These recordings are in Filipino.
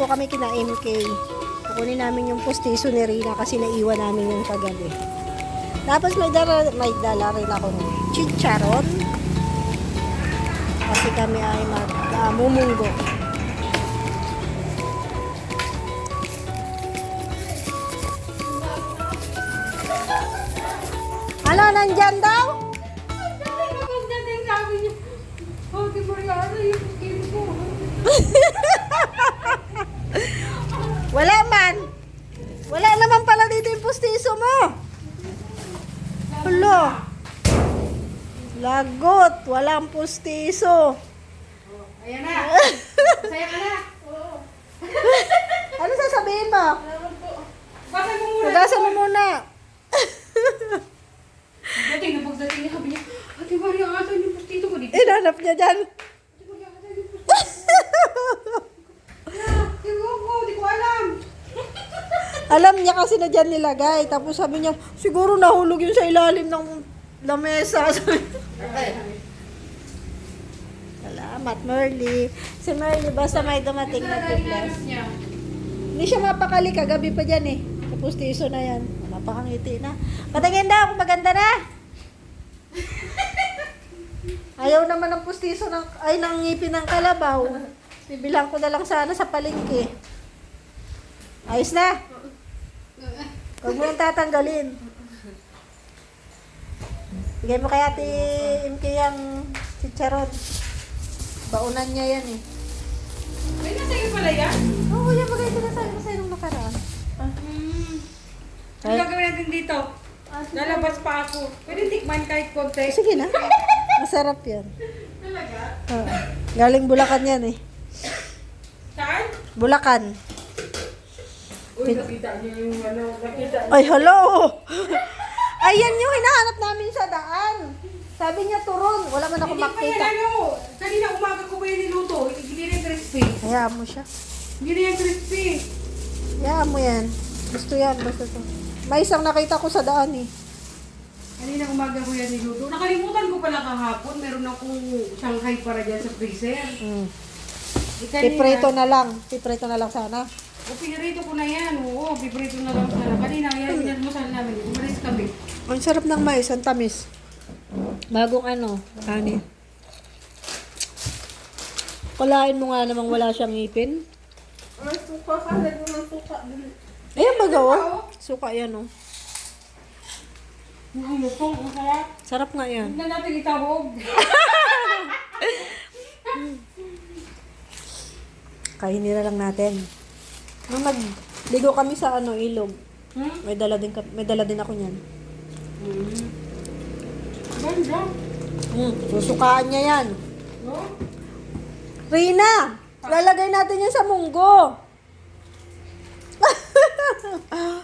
po kami kina MK. Kukunin namin yung pustiso ni Rina kasi naiwan namin yung kagabi. Tapos may dala rin ako ng chicharon. Kasi kami ay magmumunggo. Ano, nandyan daw? Wala man. Wala naman pala dito yung pustiso mo. Hala. Lagot. Walang pustiso. Ayan na. Saya ka na. Ano sasabihin mo? Basay mo muna. Hugasan mo muna. Pagdating na pagdating niya, sabi niya, Ate Maria, asan yung pustito ko dito? Inanap niya dyan. Ate Maria, asan yung pustito? Di ko alam. Alam niya kasi na dyan nilagay. Tapos sabi niya, siguro nahulog yun sa ilalim ng lamesa. Salamat, Merly. Si Merly, basta may dumating na tubeless. Hindi siya mapakali, kagabi pa dyan eh. Sa pustiso na yan. Napakangiti na. Patingin daw kung maganda na. Ayaw naman ng pustiso ng ngipin ng kalabaw. Bibilang ko na lang sana sa palengke. Ayos na. Huwag mo nang tatanggalin. Bigay mo kay Ate MK yung chicharon. Baunan niya yan eh. May nasa'yo pala yan? Oo, yan bagay ko na sa'yo nung nakaraan. Ano gagawin natin dito? Lalabas pa ako. Pwede tikman kahit konti. Sige na. Masarap yan. Talaga? Oo. Galing Bulacan yan eh. Saan? Bulacan. Uy, nakita niyo yung ano, nakita niyo. Ay, hello! Ayan yung hinahanap namin sa daan. Sabi niya turon. Wala man ako Hindi pa yan makita. ano. Kanina umaga ko ba yung niluto? Hindi na yung crispy. Hayaan mo siya. Hindi na yung crispy. Hayaan mo yan. Gusto yan. Basta to. May isang nakita ko sa daan eh. Kanina umaga ko yan niluto. Nakalimutan ko pala kahapon. Meron akong Shanghai para dyan sa freezer. Piprito na lang. Piprito na lang sana. O, pinirito ko na yan. Oo, piprito na lang sana. Kanina, yan, pinalmusal namin. Umalis kami. Ang sarap ng mais. Ang tamis. Bagong ano. Kanin. Kulain mo nga namang wala siyang ngipin. Ay, suka ka. Lagyan ng suka. Ayan baga oh. Suka yan oh. Ang lutong, ang sarap. Sarap nga yan. Hindi na natin itahog. Kainin na lang natin. Nung nagligo kami sa ano, ilog. May dala din ako niyan. Ganda. Susukaan niya yan. No? Rina! Lalagay natin yan sa munggo.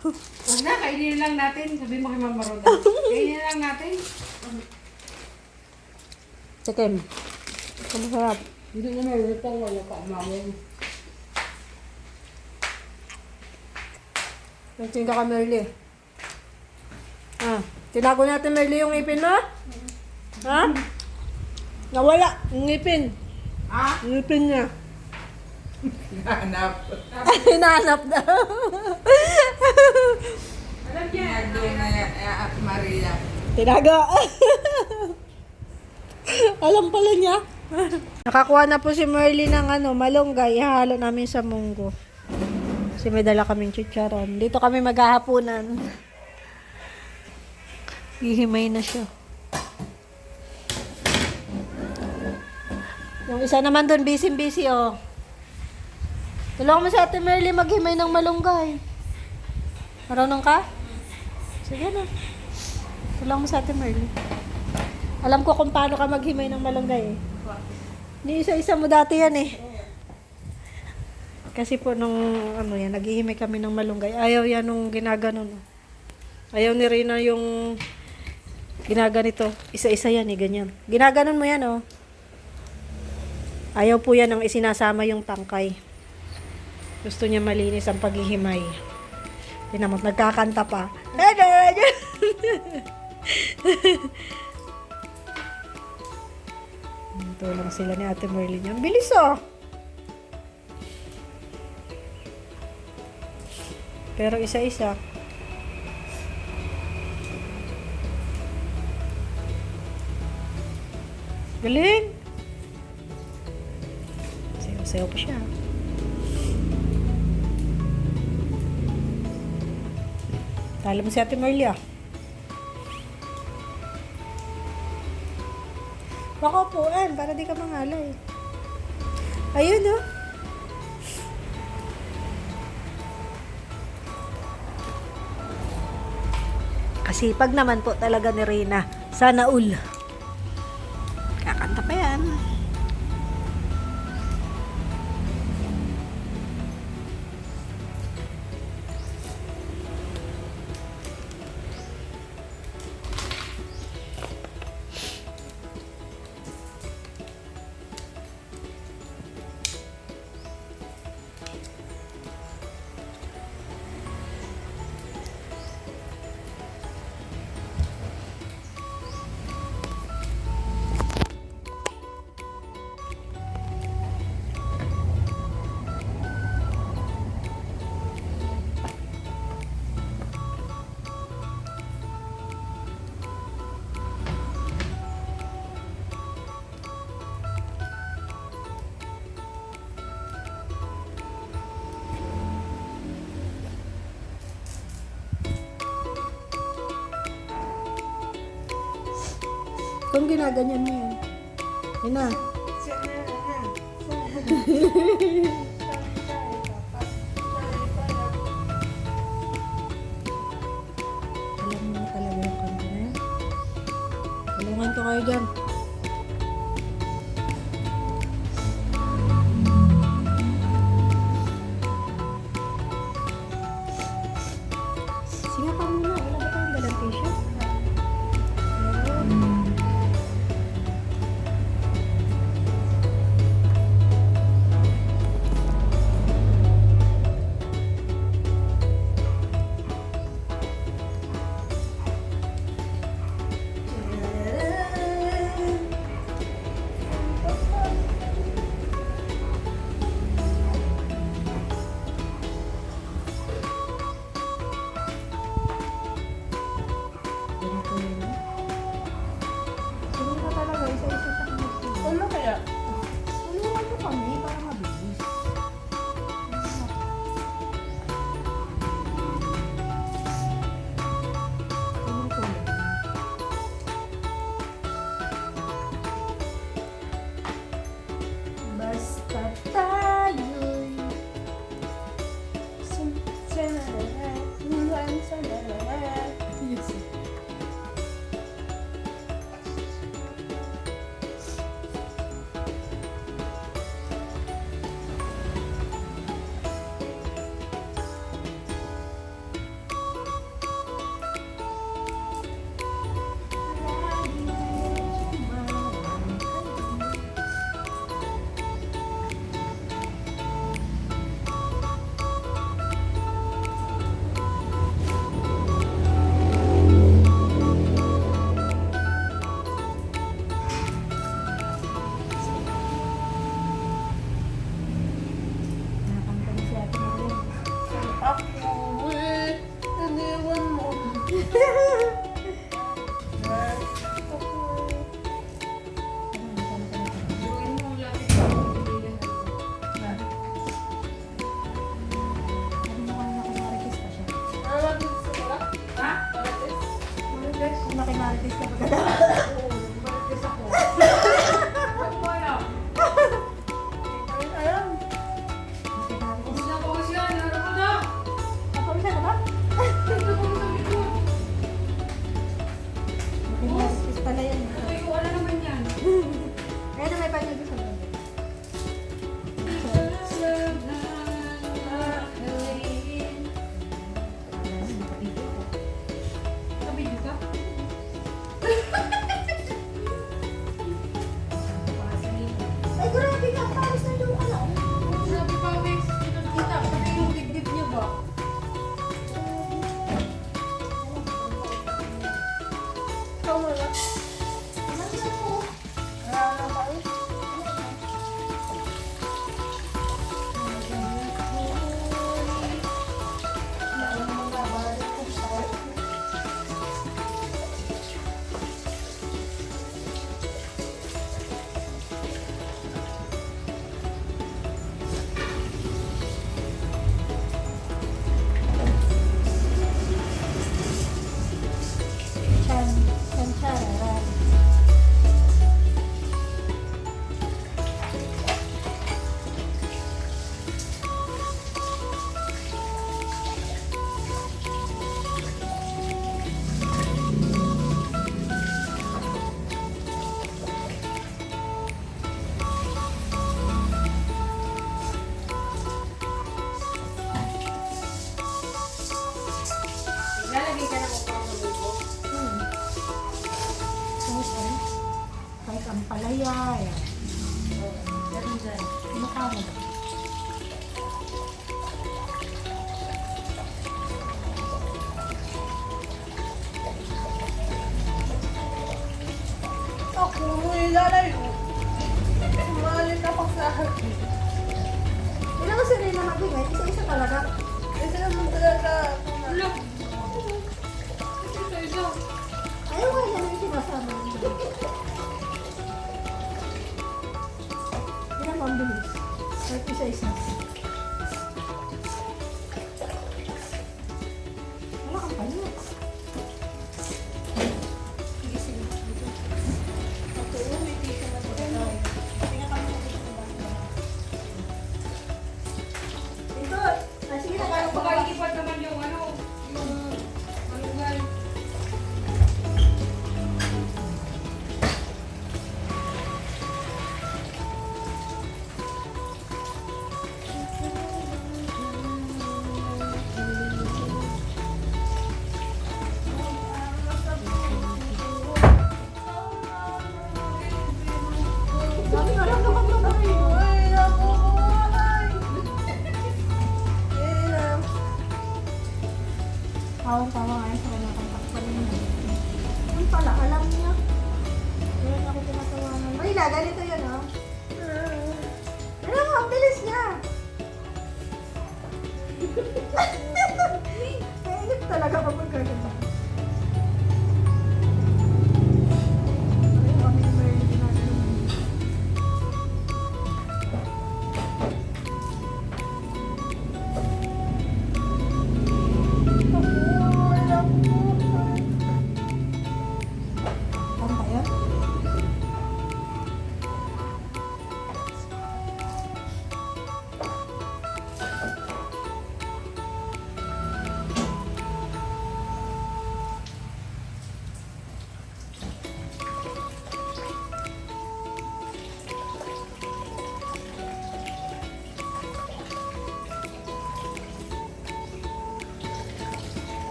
Huwag na, kainin lang natin. Sabi mo kay Mama Roda. Kainin lang natin. Chicken. Ang masarap. Hindi ko na lutong. Wala pa umawin. Nagtinda ka, Merly. Tinago natin, Merly, yung ngipin mo? Ha? Nawala. Yung ngipin. Ah? Yung ngipin niya. Hanap. Hinahanap na. Alam niya. Nagdoon na at Maria. Tinago. Alam pala niya. Nakakuha na po si Merly ng malunggay. Ihalo namin sa munggo. Kasi may dala kaming chicharon. Dito kami maghahapunan. Hihimay na siya. Yung isa naman doon, busy oh. Tulungan mo sa Ate Merly maghimay ng malunggay. Marunong ka? Sige na. Tulungan mo sa Ate Merly. Alam ko kung paano ka maghimay ng malunggay eh. Ni isa-isa mo dati yan eh. Kasi po nung naghihimay kami ng malunggay. Ayaw yan nung ginaganon. Ayaw ni Rina yung ginaganito. Isa-isa yan eh, ganyan. Ginaganon mo yan oh. Ayaw po yan ang isinasama yung tangkay. Gusto niya malinis ang paghihimay. Tinamot, nagkakanta pa. Tulong sila ni Ate Merly niya. Ang bilis oh. Pero isa-isa. Galing! Sayaw-sayaw pa siya. Talo mo si Ate Merly ah. Baka upuan, para di ka mangalay. Ayun oh. Kasipag naman po talaga ni Reyna. Sana all. Kakanta pa yan. Kung ginaganyan mo yan. Yun na. Alam mo na talaga yung kanta na yan. Tulungan ko kayo dyan. Singa ka muna. Wala ba tayong dalang tissue? Ano kaya? Tulungan mo kami para mabilis. Basta tayo'y ulan sa lahat. Yes. Nakakanta na si Ate Merly. Ako, iniwan mo. Gawin mo lapit pa. Lapit sa wala? Ha? Lapit? Lapit? Kung makimarites ka pagkala. Oo, lapit ako. Ba't mo alam? Alam. Pagod na pagod yan. Harap ko na. Napaulisan ka ba? Ito po sa likod. Makimarites pala yan. Ay, wala naman yan. Kaya na may panyo sa loob. Sabi niyo ka? Ay, grabe ka. Paris na doon ka na. Sabi pa, Wex, kita, pati yung dibdib niyo ba? Ikaw wala. Daya, yan. Ganun dyan. Mukha mo. Ako, ilalayo. Sumali ka pa sa akin. Ilan kasi nila magbigay? Isa-isa talaga. Isa naman talaga. Wala. Isa. Ayaw nga yan yung sinasama niya. Ilan mo ang bilis? Kahit isa-isa. Wala kang payo. Sige, sige. Okay, may tisa na po. Tingnan kami na dito sa banda. Ito! Ah, sige na. Baka ikipad naman yung ano. Yung malugal. Dami na lang naman naman. Ay, ako. Ay. Tawang-tawa nga sa kanya kang takpan. Yun pala, alam niya. Yun ako tinatawanan. Marila, ganito yun, oh. Ano mo, ang bilis niya. Kainip talaga kapag gaganda. Ay, kami yung Marila ginagawa. Ano ba yun?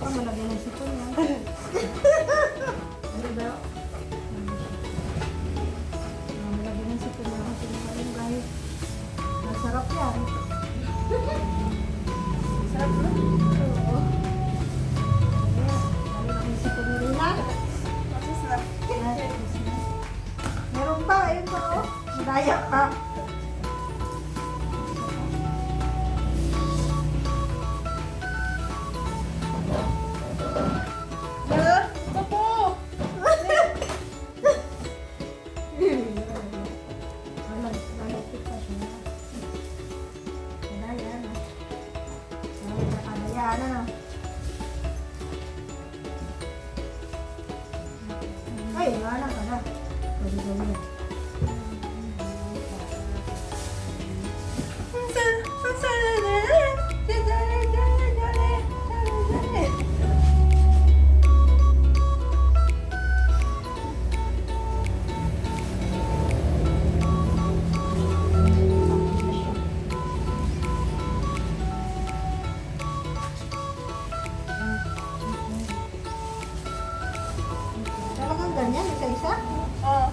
Baka malagyan ng sipon yan. Ano ba? Malagyan ng sipon na kasi nakain guys. Masarap yan. Sarap ba? Oo. Ayan. Lalo na yung sipon ni Rina. Meron pa, ayun pa oh. Madaya ka. Ay, wala ka na. Pwede gawin yan. Talagang ganyan, isa-isa? Oo.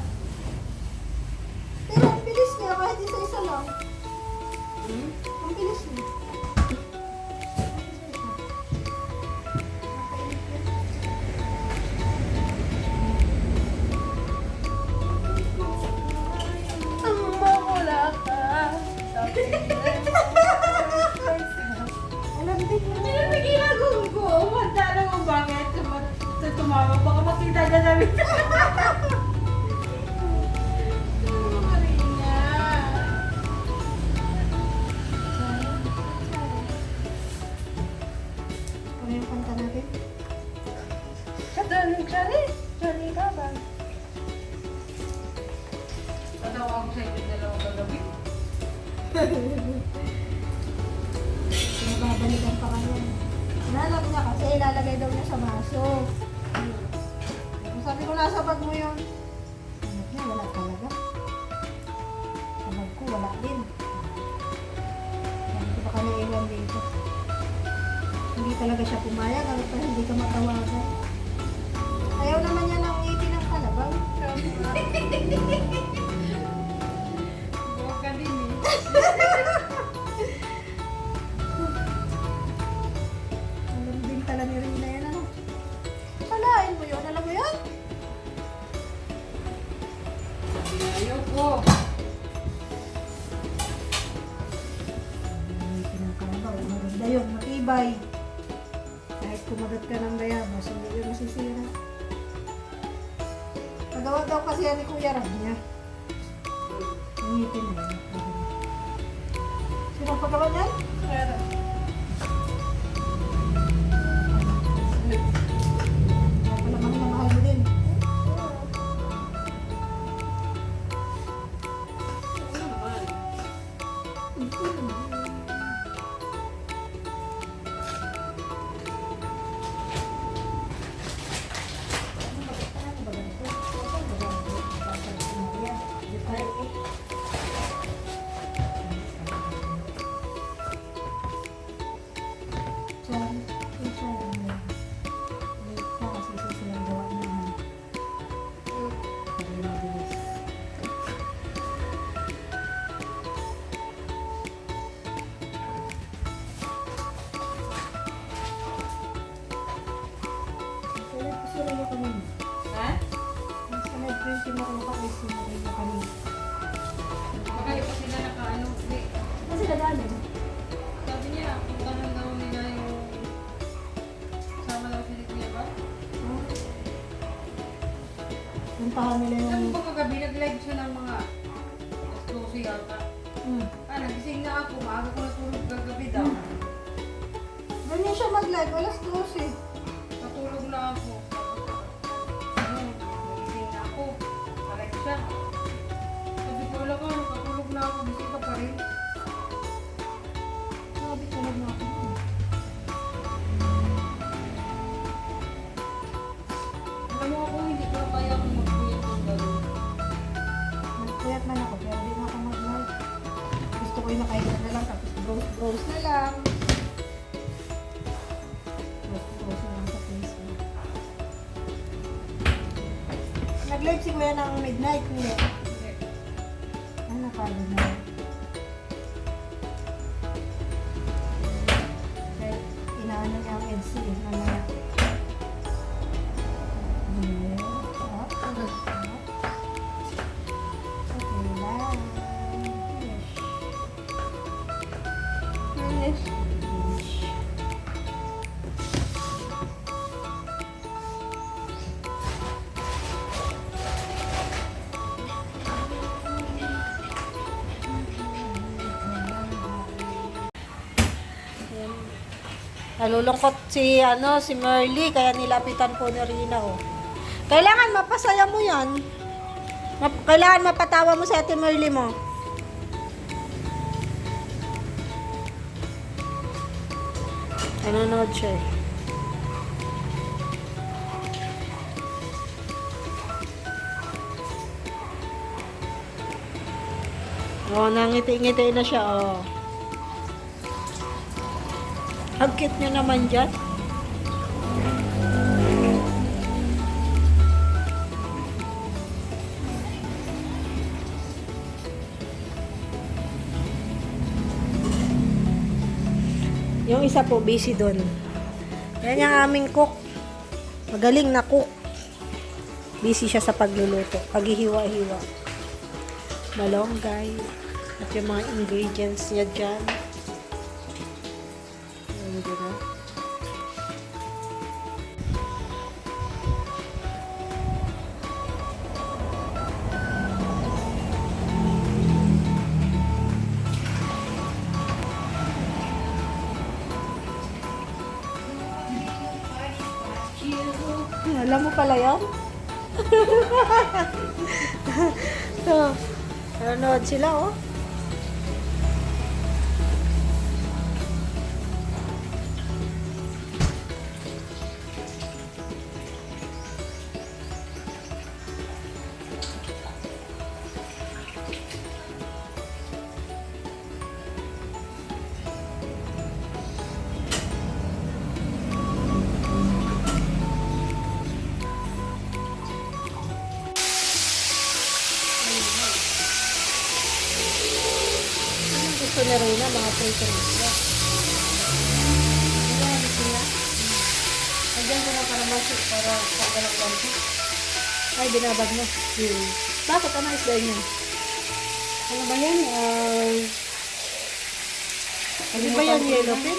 tumawag sa inyo dalawang kagabi. Pinababalikan pa kanya. Inalam niya kasi ilalagay daw niya sa maso. Sabi ko, nasa bag mo yun. Anak niya, wala talaga. Sa bag ko, wala din. Sabi ko, baka naiwan dito. Hindi talaga siya pumayag. Ano pa, hindi ka matawagan. Ayaw naman niya ng ngiti ng kalabaw. Buwag ka din eh. Alam din pala ni Rina yan, ano? Palain mo yun, alam mo yun? Ayaw ko. Ngiti ng kalabaw, maganda yun, matibay. Kahit kumagat ka ng bayabas, hindi yun masisira. Nagawa daw kasi yan ni Kuya Rab niya. Ngitin na yun. Sino ang paggawa niyan? Pero, Kaya pala mahal mo din. ano naman? Ha? Baka ipa sila nakaano. Hindi. Sabi niya, puntahan daw nila yung sama daw si Kuya ba? Puntahan nila Sabi yung... ko kagabi, nag-live siya ng mga alas 12 yata. Nagising na ako, maaga ko natulog kagabi daw. Ganyan siya mag-live, alas 12. Natulog na ako. Nagising na ako. Correct siya. Sabi ko, wala ka, nakatulog na ako, gising ka pa rin. Sabi ko lang ako. Alam mo ako, hindi ko na kaya kung magpuyat ng gano'n. Nagpuyat man ako, pero di na ako mag-live. Gusto ko yung nakahiga na lang, tapos browse na lang. Browse na lang sa Facebook. Nag-live si Kuya ng midnight niya. Napagod na yun. Kaya inaano niya ang EDC, mamaya. Okay lang. Finish. Finish. Nalulungkot si Merly, kaya nilapitan po ni Rina, oh. Kailangan mapasaya mo yan. Kailangan mapatawa mo si Ate Merly mo. Nanonood siya eh. Oh, nangiti-ngiti na siya, oh. Ang cute niya naman dyan. Yung isa po, busy doon. Yan yung aming cook. Magaling na cook. Busy siya sa pagluluto. Paghihiwa-hiwa. Malunggay. At yung mga ingredients niya dyan. Ayan, diba? Alam mo pala yan? So, Nanonood sila, oh. Anong gusto ni Reyna? Mga prito nila. Ayan, sila. Ayan ko na para masuk para paggalak konti. Ay, binabag mo. Bakit? Ano isda yun? Ano ba yan? Hindi ba yan yellow pin?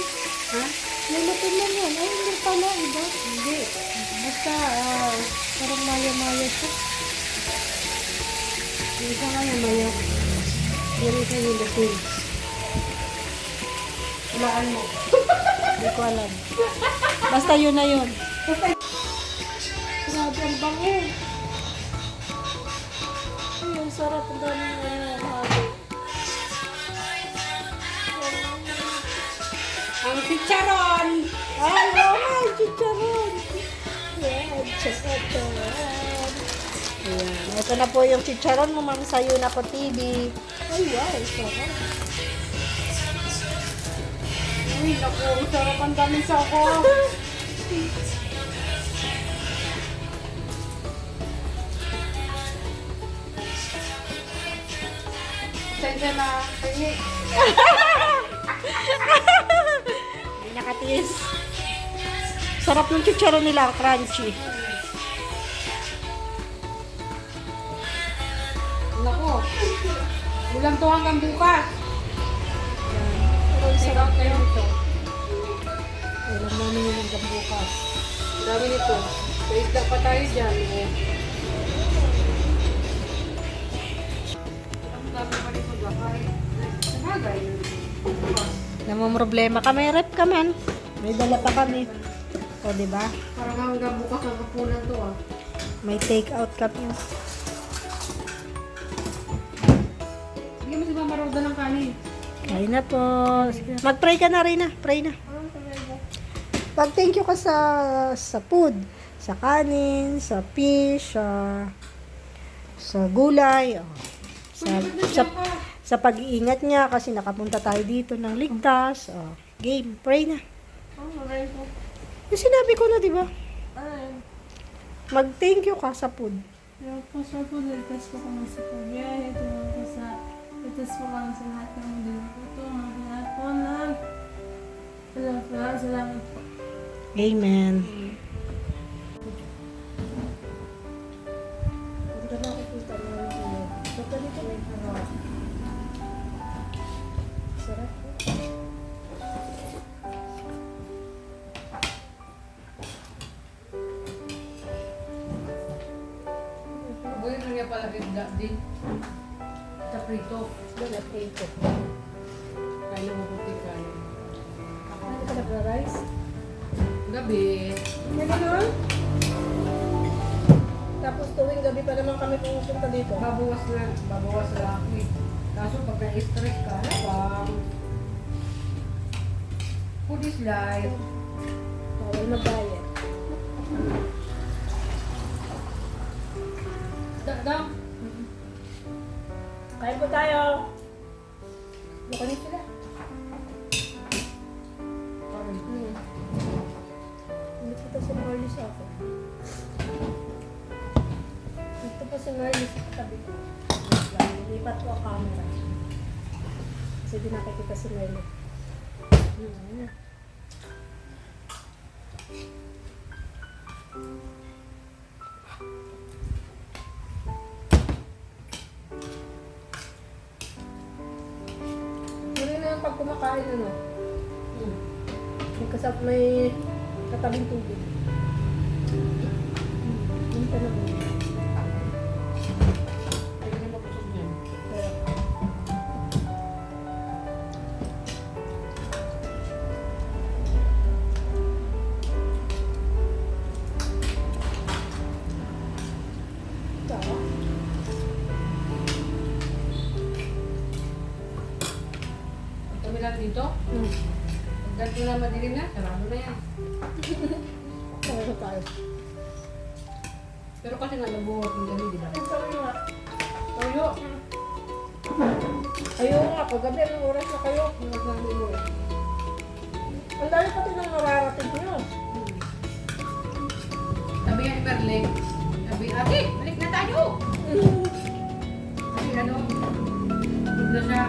Ha? Yellow pin lang yan. Ay, hindi pala. Iba. Hindi. Basta, parang maya-maya siya. Yung isa nga yan, mayo. Yan isa yung lapin. Walaan mo. Hindi ko alam. Basta yun na yun. Grabe, ang bango. Ay, ang sarap. Ang dami mo yun. Ang chicharon! Ay, wow! Chicharon! Yan, chicharon. Ayan. Ito na po yung chicharon mo, Ma'am Sayuna ko TV. Ay, wow! Sarap. Uy, naku, sarap ang daming sako. Sensya na. Kaya, Hindi nakatiis. Sarap ng chicharon nila, crunchy. naku. Ulam to hanggang bukas. Pero ang Take sarap out kayo kayo. nito. Alam namin yun hanggang bukas. Dami nito. Sa isda pa tayo dyan. Eh. Ang dami pa nito gakay. Sabagay. Bukas. Namumroblema kami, rep ka man. May dala pa kami. O, diba? Parang hanggang bukas ang kapunan to ah. May take out kami. Sige mo si Mama Roda ng kanin. Ay na po. Sige. Mag-pray ka na rin na. Pray na. Pag-thank you ka sa food. Sa kanin, sa fish, sa gulay. Oh. Sa pag-iingat niya kasi nakapunta tayo dito ng ligtas. Oh. Game. Pray na. Yung sinabi ko na, di ba? Mag-thank you ka sa food. Pastor po, ligtas po kami sa pagbiyahe. Ligtas po kami sa lahat ng mundo. Ito, mga lahat po ng salamat po. Amen. Hindi ka nakikita mo yung iyo. Baka dito may harap. Sarap po. Buhay na niya pala din. Sa prito. Ganap ito. Kaya mo puti kayo. Ano ka nagra-rice? Gabi. May ganun? Tapos tuwing gabi pa naman kami pumupunta dito. Babawas na ako eh. Kaso pag na-stress ka, labang. Food is life. Bawal mag-diet. Dam. Kain po tayo. Lukanin sila. Hindi po si Marley sa akin. Dito po si Marley sa tabi ko. Lipat ko ang camera. Kasi di nakikita si Marley. Muli na yung pag kumakain, ano? May katabing tubig. Yung tanong mo. Pwede na mapusog yan. lahat dito. Pagkat na madilim na, sarado na yan. Sarado tayo. Pero kasi nga nabuhat yung gabi, di ba? Ang sabi nga. Tayo. Ayaw nga, paggabi, anong oras na kayo? Ang dami pati nang nararating nyo. Sabi nga ni Merling, sabi, ate, balik na tayo! Kasi ano, pagod na siya.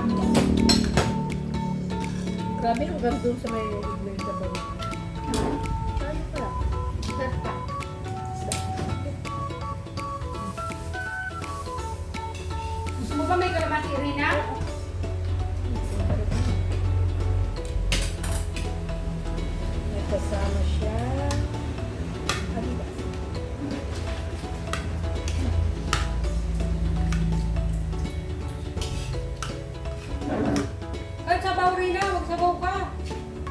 Grabe, hanggang doon sa may iglay sa baba. Saan pala? Start pa. Gusto mo ba may kalamansi, Irina? May kasama siya. Adidas. Ay, sabaw, Rina, huwag sabaw ka.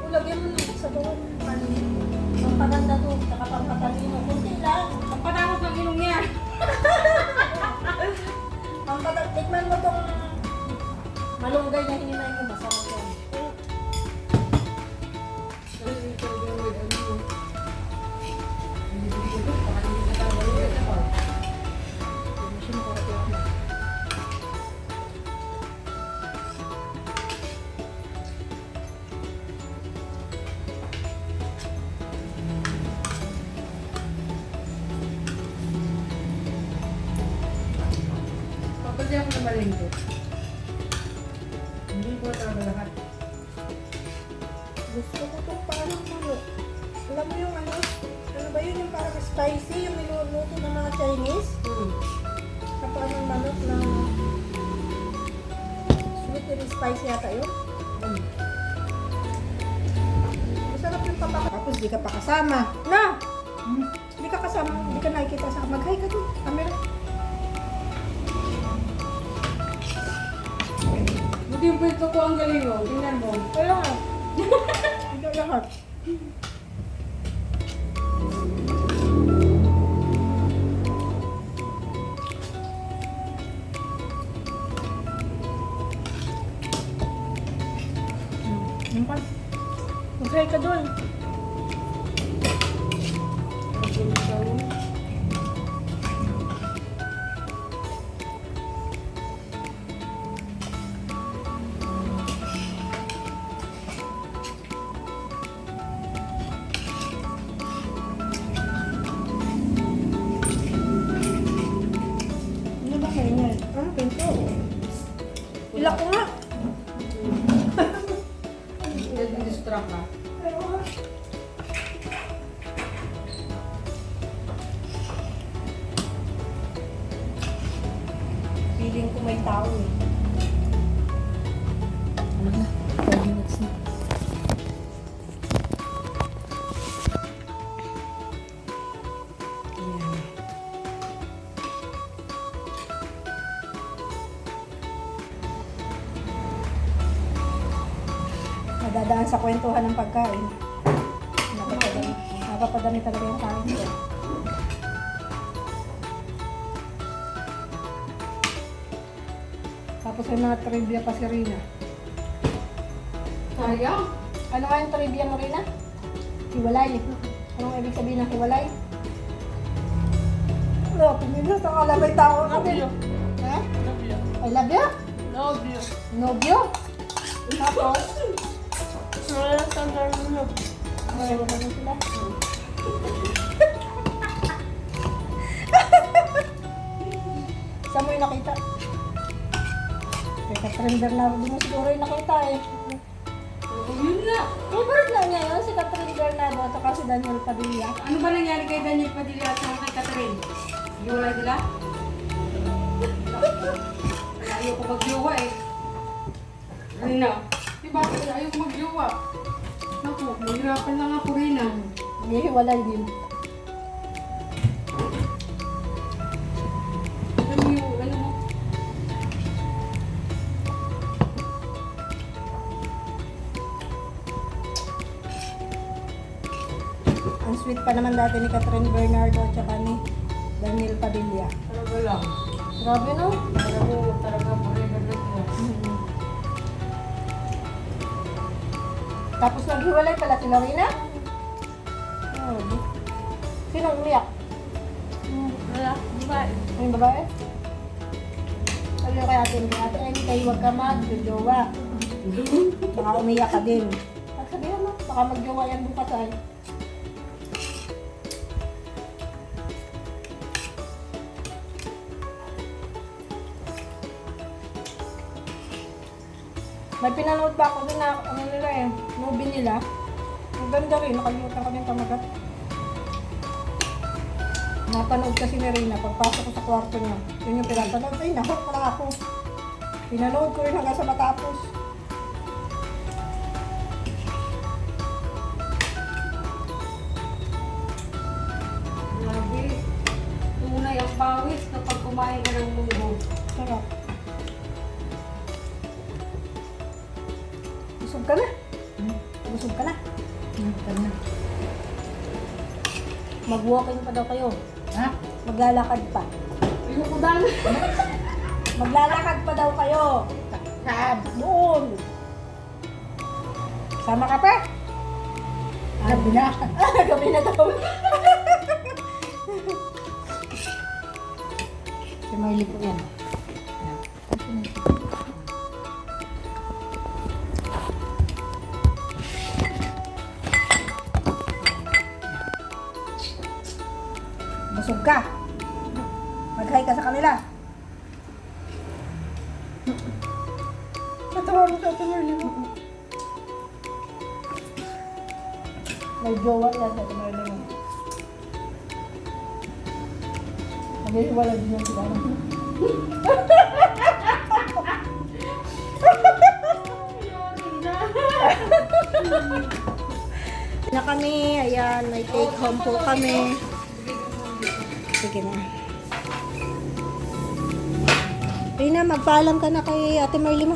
Ulagyan mo ng sa bawang ng panin. Ang paganda doon, saka pampatalino. Kunti lang. Ang patapos ng ilong niya. Ang tikman mo tong malunggay na hininayin mo, masarap yan. Hindi siya makarapyan. Papaldi ako ng malengke. Hindi ko talaga lahat. Gusto ko itong parang manok. Alam mo yung ano ba yun yung parang spicy, yung niluluto ng mga Chinese? Sa parang manok na sweet and spicy yata yun? Masarap yung papaka. Tapos di ka pa kasama. Na! Di ka kasama, di ka nakikita sa mag-hi ka doon. Camera. Buti yung pwede ko ang galing mo. Tingnan mo. Wala nga. Hindi lahat. Mag-hi ka doon. Ano ba kayo niyan? Ano pinto? Ilak ko nga. Distract ka. Pero nga. Feeling ko may tao eh. Ano na? 4 minutes na. Ayan. Madadaan sa kwentuhan ng pagkain. Nakapadami talaga yung kain ko. Tapos may mga trivia pa si Rina. Sayang. Ano nga yung trivia mo, Rina? Hiwalay. Anong ibig sabihin ng hiwalay? Wala, pumilos ang alam may tao. Love you. Ha? Love you. I love you? Love you. Nobyo? Tapos? Wala sa laro. Ay, wala na sila. Saan mo yung nakita? Kay Catherine Bernardo mo siguro yung nakita eh. Yun nga. Favorite lang niya yun, si Catherine Bernardo at saka si Daniel Padilla. Ano ba nangyari kay Daniel Padilla at saka kay Catherine? Hiwalay sila? Ayaw ko mag-jowa eh. Rina, di ba? Ayaw ko mag-jowa. Naku, mahirapan lang ako, Rina. Hihiwalay din. Ano yung, ano mo? Ang sweet pa naman dati ni Catherine Bernardo at saka ni Daniel Padilla. Talaga lang. Grabe no? Talaga, talaga, forever na sila. Tapos naghiwalay pala si Larina? Sinong umiyak? Wala, di ba? Yung babae? Sabi ko kay ate, ate Emily, huwag ka mag-jowa. Baka umiyak ka din. Sabihan mo, baka mag-jowa yan bukas ay. May pinanood pa ako din na ano nila eh, movie nila. Ang ganda rin, nakalimutan ko din pamagat. Napanood kasi ni Reyna, pagpasok ko sa kwarto niya. Yun yung pinapanood. Ay, nahok pala ako. Pinanood ko rin hanggang sa matapos. Grabe. Tunay ang pawis kapag kumain ka ng munggo. Sarap. Busog ka na? Busog ka na? Mag-walking pa daw kayo. Ha? Maglalakad pa. Ayoko dami. Maglalakad pa daw kayo. Saan? Doon. Sama ka pa? Gabi na. Gabi na daw. Si Miley po yan. Busog ka. Mag-hi ka sa kanila. Natawa mo sa ate Marley mo. May jowa yan sa ate Marley mo. Nag-iwala din yung sila. Na kami, ayan, may take home po kami. Sige na. Rina, magpaalam ka na kay Ate Marley mo.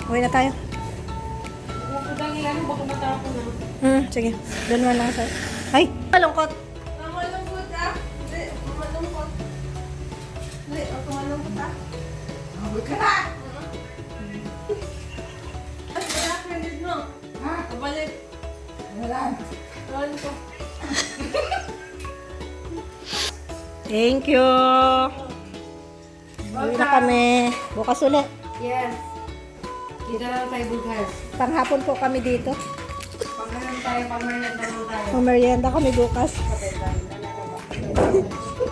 Uwi na tayo. Ayoko dami yan, baka matapon na. Sige. Doon mo lang sa... Ay! Malungkot. Malungkot ah. Hindi, malungkot. Hindi, ako malungkot ah. Huwag ka na! Ay, wala ka rin mo. Ha? Kabalik. Wala. Tuwan ko. Thank you. Uwi na kami. Bukas ulit. Yes. Kita lang tayo bukas. Panghapon po kami dito. Panghalan tayo, panghalan tayo. Mamerienda kami bukas. Kapit tayo.